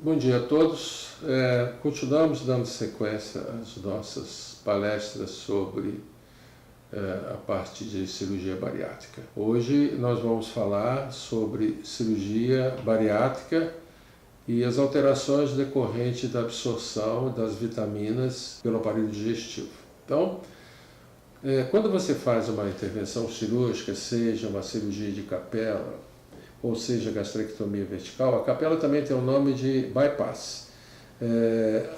Bom dia a todos. Continuamos dando sequência às nossas palestras sobre a parte de cirurgia bariátrica. Hoje nós vamos falar sobre cirurgia bariátrica e as alterações decorrentes da absorção das vitaminas pelo aparelho digestivo. Então, quando você faz uma intervenção cirúrgica, seja uma cirurgia de capela, ou seja, gastrectomia vertical, a capela também tem o nome de bypass,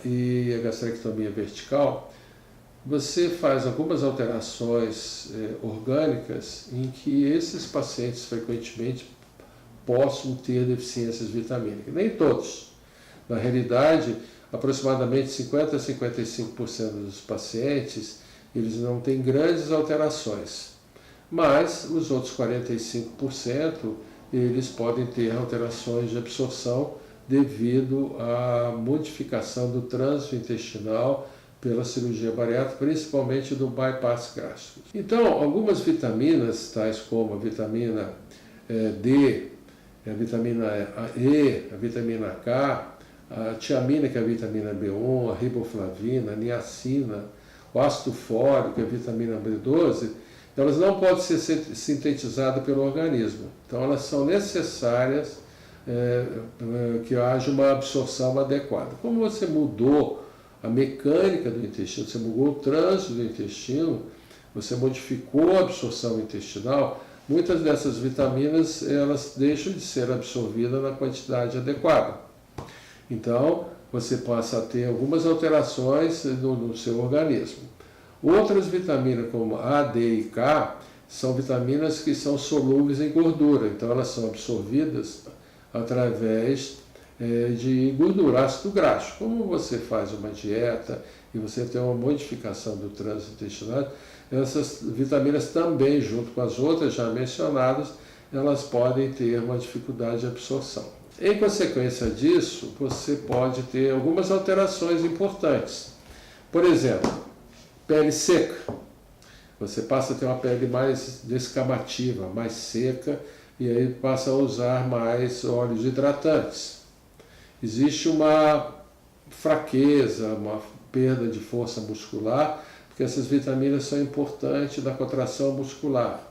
e a gastrectomia vertical, você faz algumas alterações orgânicas em que esses pacientes frequentemente possam ter deficiências vitamínicas. Nem todos. Na realidade, aproximadamente 50 a 55% dos pacientes, eles não têm grandes alterações, mas os outros 45%, eles podem ter alterações de absorção devido à modificação do trânsito intestinal pela cirurgia bariátrica, principalmente do bypass gástrico. Então, algumas vitaminas, tais como a vitamina D, a vitamina E, a vitamina K, a tiamina, que é a vitamina B1, a riboflavina, a niacina, o ácido fólico, que é a vitamina B12, elas não podem ser sintetizadas pelo organismo. Então, elas são necessárias que haja uma absorção adequada. Como você mudou a mecânica do intestino, você mudou o trânsito do intestino, você modificou a absorção intestinal, muitas dessas vitaminas elas deixam de ser absorvidas na quantidade adequada. Então, você passa a ter algumas alterações no seu organismo. Outras vitaminas, como A, D e K, são vitaminas que são solúveis em gordura, então elas são absorvidas através de gordura, ácido graxo. Como você faz uma dieta e você tem uma modificação do trânsito intestinal, essas vitaminas também, junto com as outras já mencionadas, elas podem ter uma dificuldade de absorção. Em consequência disso, você pode ter algumas alterações importantes. Por exemplo, pele seca. Você passa a ter uma pele mais descamativa, mais seca, e aí passa a usar mais óleos hidratantes. Existe uma fraqueza, uma perda de força muscular, porque essas vitaminas são importantes na contração muscular.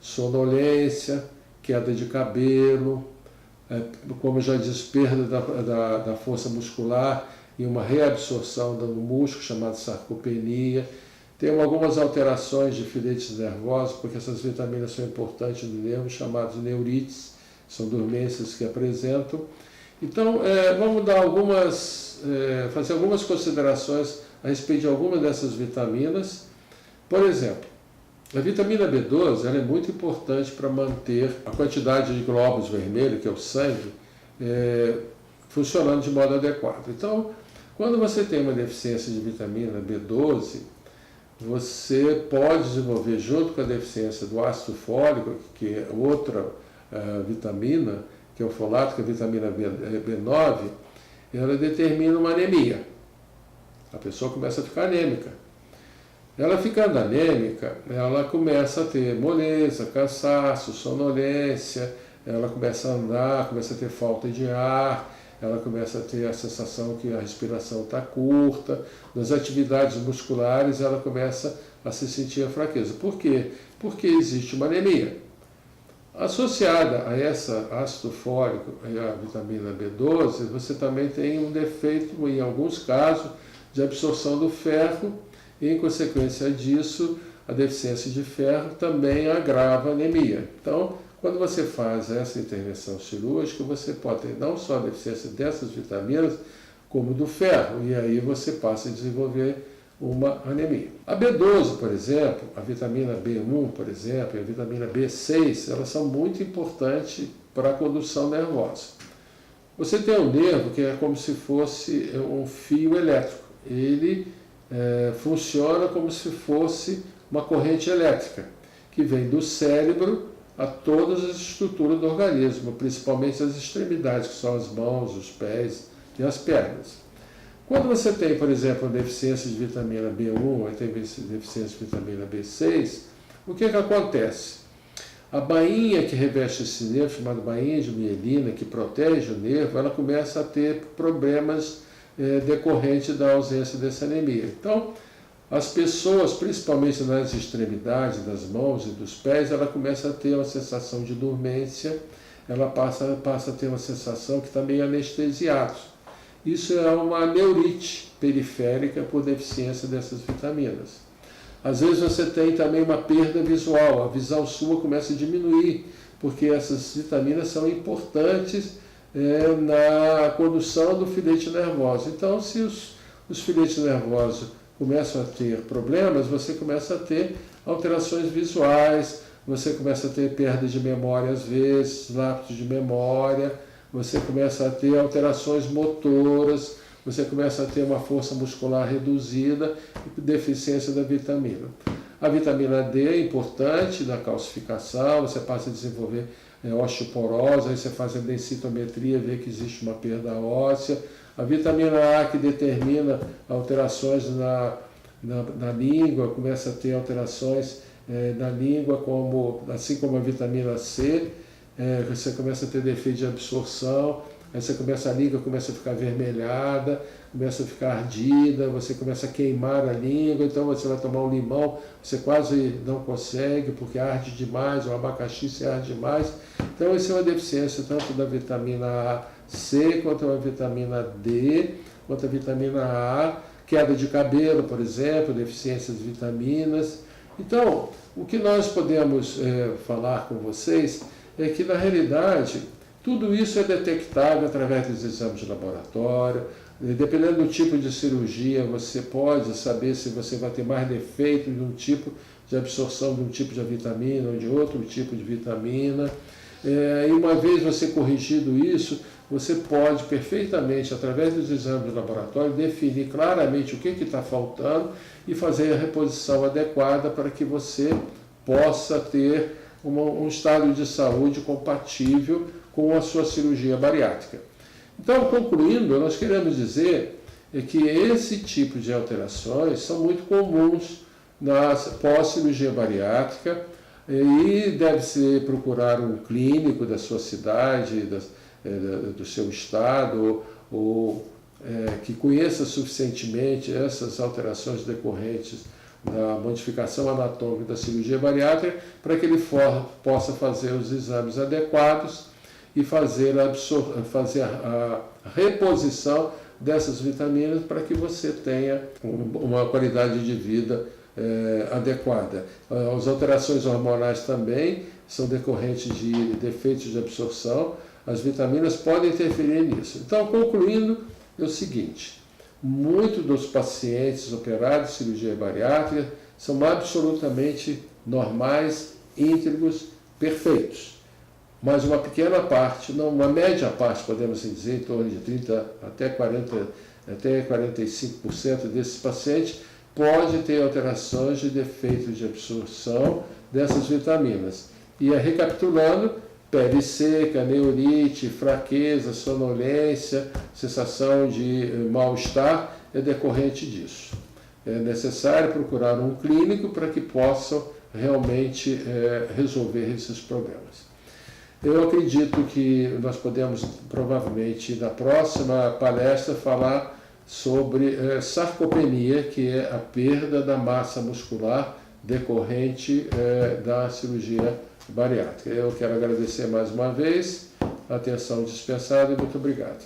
Sonolência, queda de cabelo, como já diz, perda da força muscular e uma reabsorção do músculo, chamada sarcopenia. Tem algumas alterações de filetes nervosos, porque essas vitaminas são importantes no nervo, chamados neurites, são dormências que apresentam. Então, vamos dar fazer algumas considerações a respeito de algumas dessas vitaminas. Por exemplo, a vitamina B12 ela é muito importante para manter a quantidade de glóbulos vermelhos, que é o sangue, funcionando de modo adequado. Então, quando você tem uma deficiência de vitamina B12, você pode desenvolver, junto com a deficiência do ácido fólico, que é outra vitamina, que é o folato, que é a vitamina B9, ela determina uma anemia. A pessoa começa a ficar anêmica. Ela ficando anêmica, ela começa a ter moleza, cansaço, sonolência, ela começa a andar, começa a ter falta de ar, ela começa a ter a sensação que a respiração está curta, nas atividades musculares ela começa a se sentir a fraqueza. Por quê? Porque existe uma anemia. Associada a essa ácido fólico e a vitamina B12, você também tem um defeito, em alguns casos, de absorção do ferro, e em consequência disso, a deficiência de ferro também agrava a anemia. Então, quando você faz essa intervenção cirúrgica, você pode ter não só a deficiência dessas vitaminas, como do ferro, e aí você passa a desenvolver uma anemia. A B12, por exemplo, a vitamina B1, por exemplo, e a vitamina B6, elas são muito importantes para a condução nervosa. Você tem um nervo que é como se fosse um fio elétrico. Ele funciona como se fosse uma corrente elétrica, que vem do cérebro a todas as estruturas do organismo, principalmente as extremidades, que são as mãos, os pés e as pernas. Quando você tem, por exemplo, a deficiência de vitamina B1 ou tem deficiência de vitamina B6, o que acontece? A bainha que reveste esse nervo, chamada bainha de mielina, que protege o nervo, ela começa a ter problemas decorrentes da ausência dessa anemia. Então, as pessoas, principalmente nas extremidades das mãos e dos pés, ela começa a ter uma sensação de dormência, ela passa a ter uma sensação que está meio anestesiado. Isso é uma neurite periférica por deficiência dessas vitaminas. Às vezes você tem também uma perda visual, a visão sua começa a diminuir, porque essas vitaminas são importantes na condução do filete nervoso. Então, se os filetes nervosos começam a ter problemas, você começa a ter alterações visuais, você começa a ter perda de memória às vezes, lapsos de memória, você começa a ter alterações motoras, você começa a ter uma força muscular reduzida e deficiência da vitamina. A vitamina D é importante na calcificação, você passa a desenvolver osteoporose, aí você faz a densitometria, vê que existe uma perda óssea. A vitamina A, que determina alterações na língua, começa a ter alterações na língua, assim como a vitamina C, você começa a ter defeito de absorção, aí a língua começa a ficar avermelhada, começa a ficar ardida, você começa a queimar a língua, então você vai tomar um limão, você quase não consegue, porque arde demais, o abacaxi se arde demais. Então, isso é uma deficiência tanto da vitamina C, quanto a vitamina D, quanto a vitamina A, queda de cabelo, por exemplo, deficiência de vitaminas. Então, o que nós podemos falar com vocês é que, na realidade, tudo isso é detectável através dos exames de laboratório. Dependendo do tipo de cirurgia, você pode saber se você vai ter mais defeito de um tipo de absorção de um tipo de vitamina ou de outro tipo de vitamina. E uma vez você corrigido isso, você pode perfeitamente, através dos exames de laboratório, definir claramente o que está faltando e fazer a reposição adequada para que você possa ter um estado de saúde compatível com a sua cirurgia bariátrica. Então, concluindo, nós queremos dizer que esse tipo de alterações são muito comuns na pós-cirurgia bariátrica e deve-se procurar um clínico da sua cidade, do seu estado, ou que conheça suficientemente essas alterações decorrentes da modificação anatômica da cirurgia bariátrica para que ele possa fazer os exames adequados e fazer a reposição dessas vitaminas para que você tenha uma qualidade de vida adequada. As alterações hormonais também são decorrentes de defeitos de absorção, as vitaminas podem interferir nisso. Então, concluindo, é o seguinte: muitos dos pacientes operados de cirurgia bariátrica são absolutamente normais, íntegros, perfeitos. Mas uma pequena parte, uma média parte, podemos dizer, em torno de 30% até 45% desses pacientes pode ter alterações de defeito de absorção dessas vitaminas. E recapitulando, pele seca, neurite, fraqueza, sonolência, sensação de mal-estar é decorrente disso. É necessário procurar um clínico para que possam realmente resolver esses problemas. Eu acredito que nós podemos, provavelmente, na próxima palestra, falar sobre sarcopenia, que é a perda da massa muscular decorrente da cirurgia bariátrica. Eu quero agradecer mais uma vez a atenção dispensada e muito obrigado.